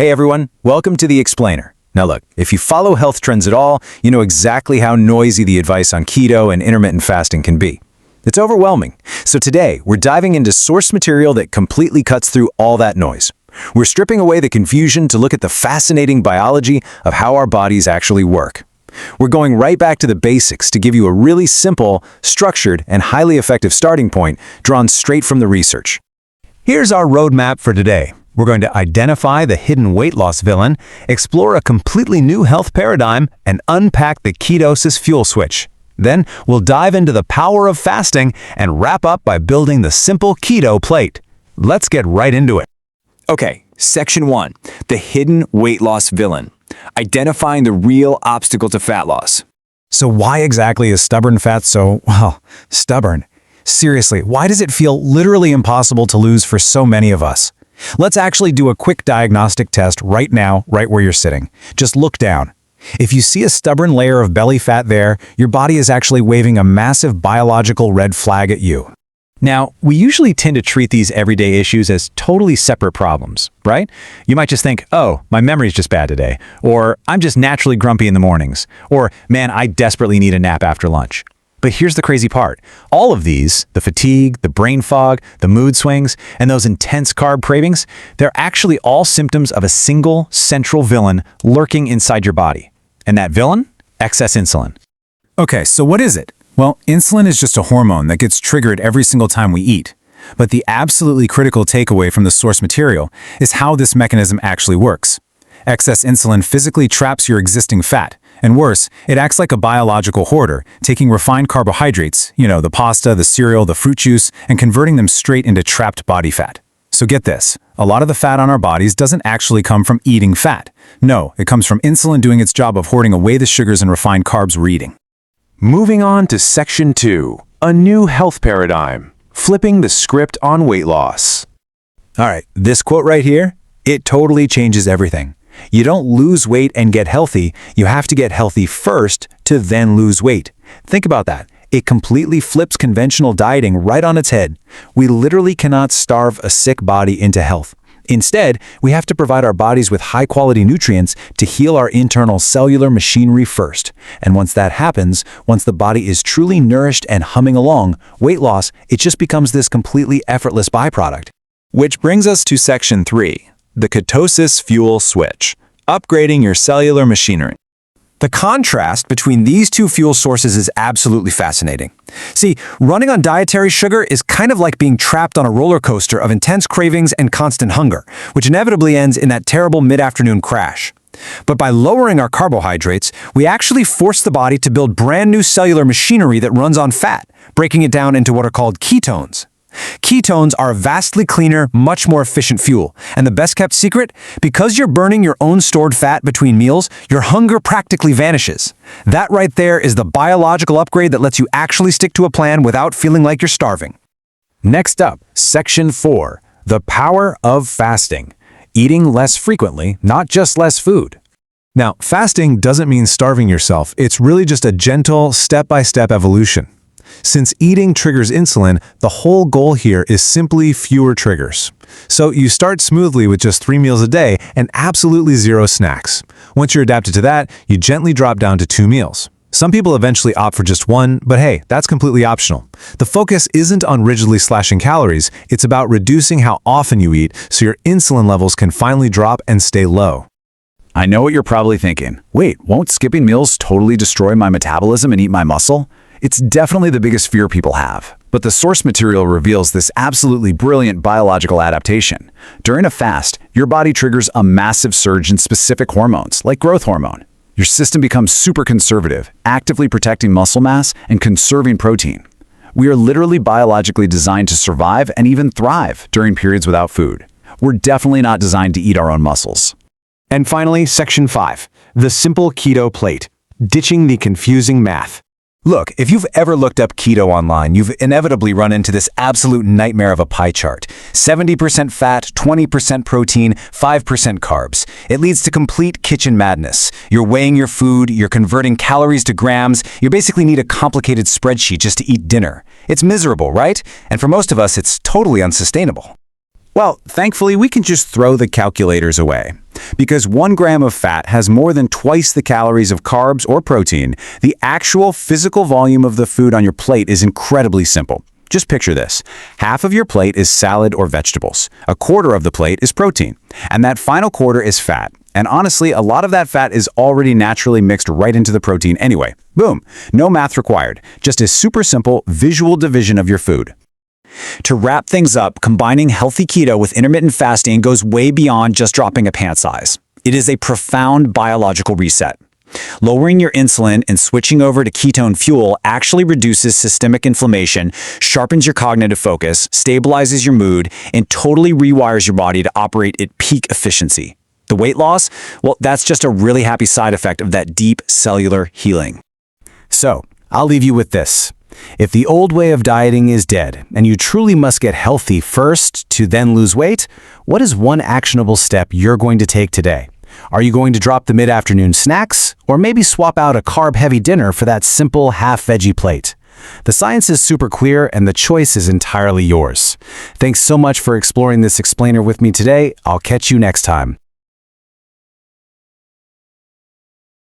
Hey everyone, welcome to The Explainer. Now look, if you follow health trends at all, you know exactly how noisy the advice on keto and intermittent fasting can be. It's overwhelming. So today, we're diving into source material that completely cuts through all that noise. We're stripping away the confusion to look at the fascinating biology of how our bodies actually work. We're going right back to the basics to give you a really simple, structured, and highly effective starting point drawn straight from the research. Here's our roadmap for today. We're going to identify the hidden weight loss villain, explore a completely new health paradigm, and unpack the ketosis fuel switch. Then, we'll dive into the power of fasting and wrap up by building the simple keto plate. Let's get right into it. Okay, Section 1, the hidden weight loss villain. Identifying the real obstacle to fat loss. So why exactly is stubborn fat so, stubborn? Seriously, why does it feel literally impossible to lose for so many of us? Let's actually do a quick diagnostic test right now, right where you're sitting. Just look down. If you see a stubborn layer of belly fat there, your body is actually waving a massive biological red flag at you. Now, we usually tend to treat these everyday issues as totally separate problems, right? You might just think, oh, my memory's just bad today, or I'm just naturally grumpy in the mornings, or man, I desperately need a nap after lunch. But here's the crazy part. All of these, the fatigue, the brain fog, the mood swings, and those intense carb cravings, they're actually all symptoms of a single central villain lurking inside your body. And that villain? Excess insulin. Okay, so what is it? Well, insulin is just a hormone that gets triggered every single time we eat. But the absolutely critical takeaway from the source material is how this mechanism actually works. Excess insulin physically traps your existing fat. And worse, it acts like a biological hoarder, taking refined carbohydrates, the pasta, the cereal, the fruit juice, and converting them straight into trapped body fat. So get this, a lot of the fat on our bodies doesn't actually come from eating fat. No, it comes from insulin doing its job of hoarding away the sugars and refined carbs we're eating. Moving on to Section 2, a new health paradigm, flipping the script on weight loss. All right, this quote right here, it totally changes everything. You don't lose weight and get healthy, you have to get healthy first to then lose weight. Think about that. It completely flips conventional dieting right on its head. We literally cannot starve a sick body into health. Instead, we have to provide our bodies with high-quality nutrients to heal our internal cellular machinery first. And once that happens, once the body is truly nourished and humming along, weight loss, it just becomes this completely effortless byproduct. Which brings us to Section 3, the ketosis fuel switch, upgrading your cellular machinery. The contrast between these two fuel sources is absolutely fascinating. See, running on dietary sugar is kind of like being trapped on a roller coaster of intense cravings and constant hunger, which inevitably ends in that terrible mid-afternoon crash. But by lowering our carbohydrates, we actually force the body to build brand new cellular machinery that runs on fat, breaking it down into what are called ketones. Ketones are a vastly cleaner, much more efficient fuel. And the best-kept secret? Because you're burning your own stored fat between meals, your hunger practically vanishes. That right there is the biological upgrade that lets you actually stick to a plan without feeling like you're starving. Next up, Section 4, the power of fasting. Eating less frequently, not just less food. Now, fasting doesn't mean starving yourself. It's really just a gentle, step-by-step evolution. Since eating triggers insulin, the whole goal here is simply fewer triggers. So you start smoothly with just 3 meals a day and absolutely 0 snacks. Once you're adapted to that, you gently drop down to 2 meals. Some people eventually opt for just 1, but hey, that's completely optional. The focus isn't on rigidly slashing calories, it's about reducing how often you eat so your insulin levels can finally drop and stay low. I know what you're probably thinking. Wait, won't skipping meals totally destroy my metabolism and eat my muscle? It's definitely the biggest fear people have. But the source material reveals this absolutely brilliant biological adaptation. During a fast, your body triggers a massive surge in specific hormones, like growth hormone. Your system becomes super conservative, actively protecting muscle mass and conserving protein. We are literally biologically designed to survive and even thrive during periods without food. We're definitely not designed to eat our own muscles. And finally, Section 5, the simple keto plate, ditching the confusing math. Look, if you've ever looked up keto online, you've inevitably run into this absolute nightmare of a pie chart. 70% fat, 20% protein, 5% carbs. It leads to complete kitchen madness. You're weighing your food, you're converting calories to grams, you basically need a complicated spreadsheet just to eat dinner. It's miserable, right? And for most of us, it's totally unsustainable. Well, thankfully, we can just throw the calculators away. Because 1 gram of fat has more than twice the calories of carbs or protein, the actual physical volume of the food on your plate is incredibly simple. Just picture this. Half of your plate is salad or vegetables. A quarter of the plate is protein. And that final quarter is fat. And honestly, a lot of that fat is already naturally mixed right into the protein anyway. Boom. No math required. Just a super simple visual division of your food. To wrap things up, combining healthy keto with intermittent fasting goes way beyond just dropping a pant size. It is a profound biological reset. Lowering your insulin and switching over to ketone fuel actually reduces systemic inflammation, sharpens your cognitive focus, stabilizes your mood, and totally rewires your body to operate at peak efficiency. The weight loss? Well, that's just a really happy side effect of that deep cellular healing. So, I'll leave you with this. If the old way of dieting is dead, and you truly must get healthy first to then lose weight, what is one actionable step you're going to take today? Are you going to drop the mid-afternoon snacks, or maybe swap out a carb-heavy dinner for that simple half-veggie plate? The science is super clear, and the choice is entirely yours. Thanks so much for exploring this explainer with me today. I'll catch you next time.